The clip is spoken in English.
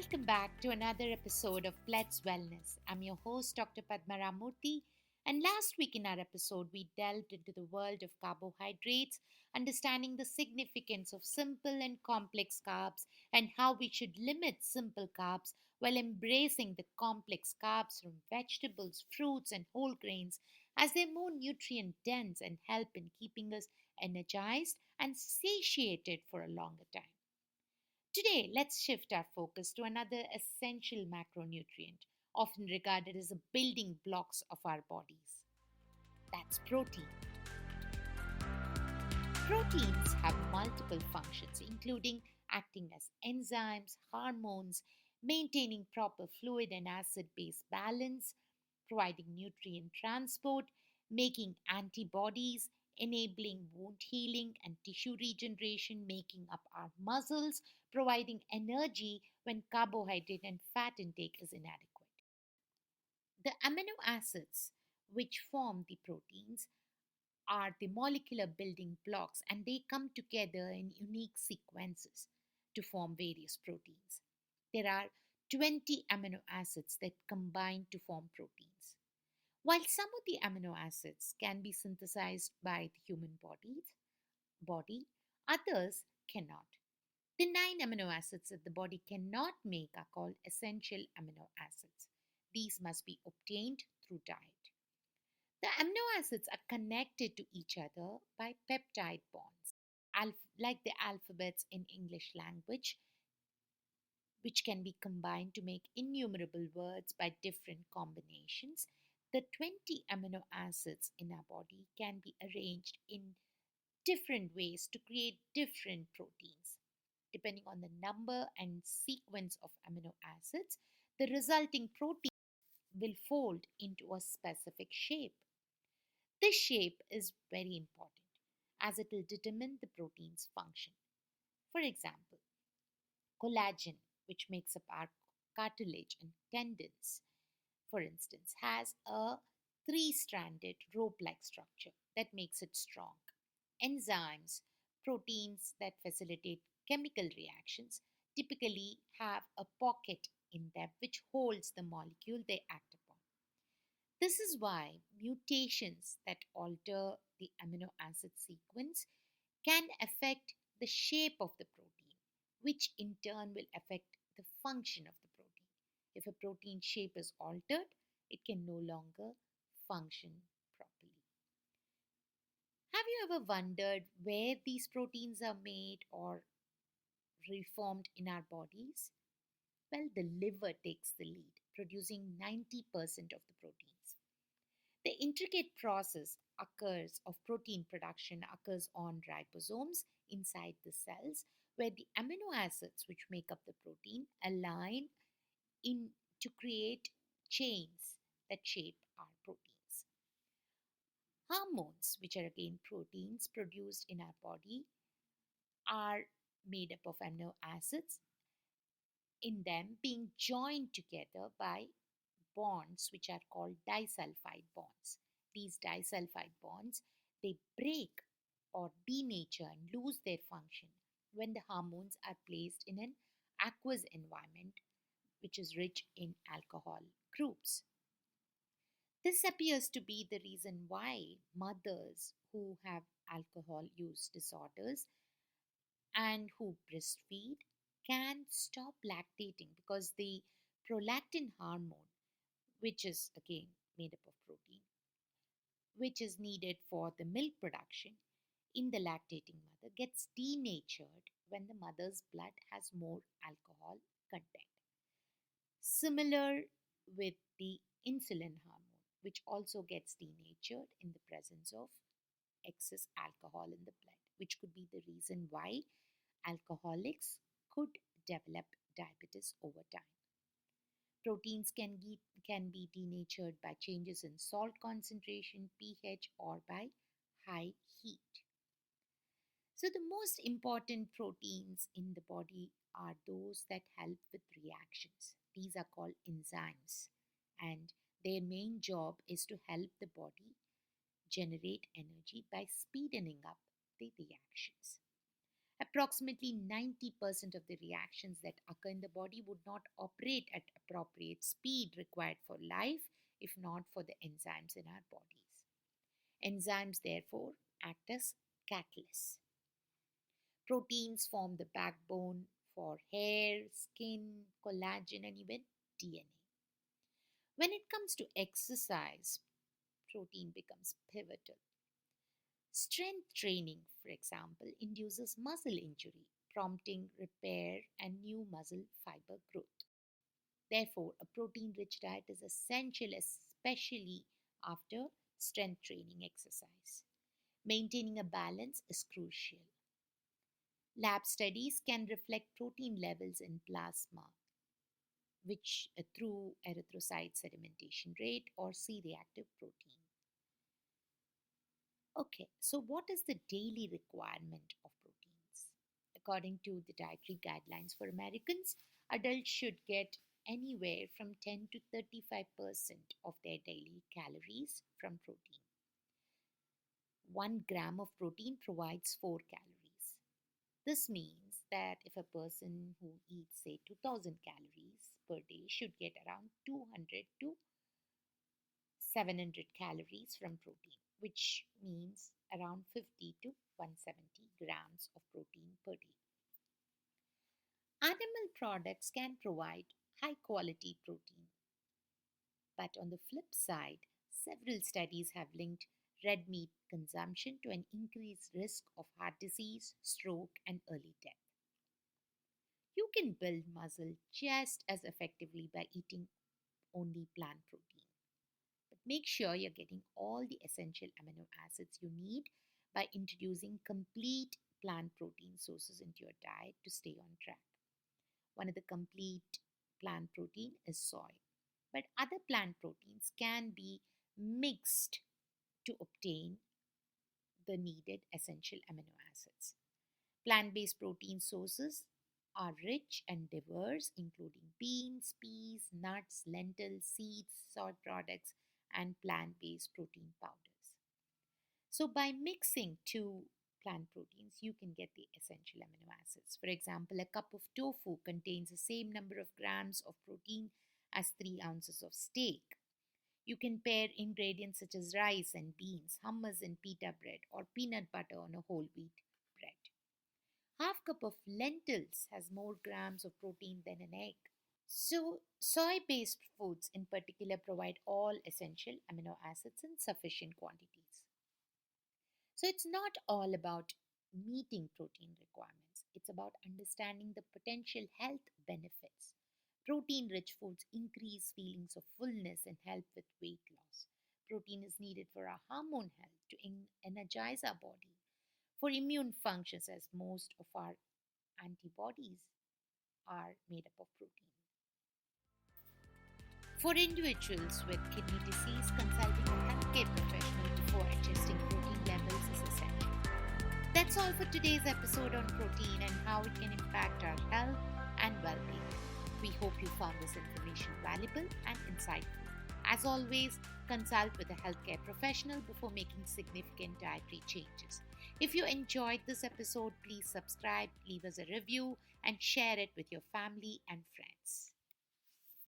Welcome back to another episode of Let's Wellness. I'm your host, Dr. Padma Ramurthy, and last week in our episode, we delved into the world of carbohydrates, understanding the significance of simple and complex carbs, and how we should limit simple carbs while embracing the complex carbs from vegetables, fruits, and whole grains, as they're more nutrient dense and help in keeping us energized and satiated for a longer time. Today, let's shift our focus to another essential macronutrient, often regarded as the building blocks of our bodies. That's protein. Proteins have multiple functions, including acting as enzymes, hormones, maintaining proper fluid and acid base balance, providing nutrient transport, making antibodies, enabling wound healing and tissue regeneration, making up our muscles, providing energy when carbohydrate and fat intake is inadequate. The amino acids which form the proteins are the molecular building blocks, and they come together in unique sequences to form various proteins. There are 20 amino acids that combine to form proteins. While some of the amino acids can be synthesized by the human body, others cannot. The 9 amino acids that the body cannot make are called essential amino acids. These must be obtained through diet. The amino acids are connected to each other by peptide bonds, like the alphabets in English language, which can be combined to make innumerable words by different combinations. The 20 amino acids in our body can be arranged in different ways to create different proteins. Depending on the number and sequence of amino acids, the resulting protein will fold into a specific shape. This shape is very important as it will determine the protein's function. For example, collagen, which makes up our cartilage and tendons, for instance, has a three-stranded rope-like structure that makes it strong. Enzymes, proteins that facilitate chemical reactions, typically have a pocket in them which holds the molecule they act upon. This is why mutations that alter the amino acid sequence can affect the shape of the protein, which in turn will affect the function of the protein. If a protein shape is altered, it can no longer function properly. Have you ever wondered where these proteins are made or reformed in our bodies? Well, the liver takes the lead, producing 90% of the proteins. The intricate process occurs of protein production occurs on ribosomes inside the cells where the amino acids which make up the protein align in to create chains that shape our proteins. Hormones, which are again proteins produced in our body, are made up of amino acids in them being joined together by bonds which are called disulfide bonds. These disulfide bonds they break or denature and lose their function when the hormones are placed in an aqueous environment which is rich in alcohol groups. This appears to be the reason why mothers who have alcohol use disorders and who breastfeed can stop lactating because the prolactin hormone, which is again made up of protein, which is needed for the milk production in the lactating mother, gets denatured when the mother's blood has more alcohol content. Similar with the insulin hormone, which also gets denatured in the presence of excess alcohol in the blood, which could be the reason why alcoholics could develop diabetes over time. Proteins can be denatured by changes in salt concentration, pH, or by high heat. So, the most important proteins in the body are those that help with reactions. These are called enzymes, and their main job is to help the body generate energy by speeding up the reactions. Approximately 90% of the reactions that occur in the body would not operate at appropriate speed required for life if not for the enzymes in our bodies. Enzymes, therefore, act as catalysts. Proteins form the backbone for hair, skin, collagen, and even DNA. When it comes to exercise, protein becomes pivotal. Strength training, for example, induces muscle injury, prompting repair and new muscle fiber growth. Therefore, a protein rich diet is essential, especially after strength training exercise. Maintaining a balance is crucial. Lab studies can reflect protein levels in plasma, which through erythrocyte sedimentation rate or C reactive protein. Okay, so what is the daily requirement of proteins? According to the dietary guidelines for Americans, adults should get anywhere from 10 to 35% of their daily calories from protein. 1 gram of protein provides 4 calories. This means that if a person who eats, say, 2000 calories per day should get around 200 to 700 calories from protein, which means around 50 to 170 grams of protein per day. Animal products can provide high quality protein, but on the flip side, several studies have linked red meat consumption to an increased risk of heart disease, stroke, and early death. You can build muscle just as effectively by eating only plant protein. But make sure you're getting all the essential amino acids you need by introducing complete plant protein sources into your diet to stay on track. One of the complete plant protein is soy, but other plant proteins can be mixed to obtain the needed essential amino acids. Plant based protein sources are rich and diverse, including beans, peas, nuts, lentils, seeds, soy products, and plant based protein powders. So, by mixing two plant proteins, you can get the essential amino acids. For example, a cup of tofu contains the same number of grams of protein as 3 ounces of steak. You can pair ingredients such as rice and beans, hummus and pita bread, or peanut butter on a whole wheat bread. Half cup of lentils has more grams of protein than an egg. So, soy-based foods in particular provide all essential amino acids in sufficient quantities. So, it's not all about meeting protein requirements. It's about understanding the potential health benefits. Protein-rich foods increase feelings of fullness and help with weight loss. Protein is needed for our hormone health to energize our body, for immune functions, as most of our antibodies are made up of protein. For individuals with kidney disease, consulting a healthcare professional before adjusting protein levels is essential. That's all for today's episode on protein and how it can impact our health and well-being. We hope you found this information valuable and insightful. As always, consult with a healthcare professional before making significant dietary changes. If you enjoyed this episode, please subscribe, leave us a review, and share it with your family and friends.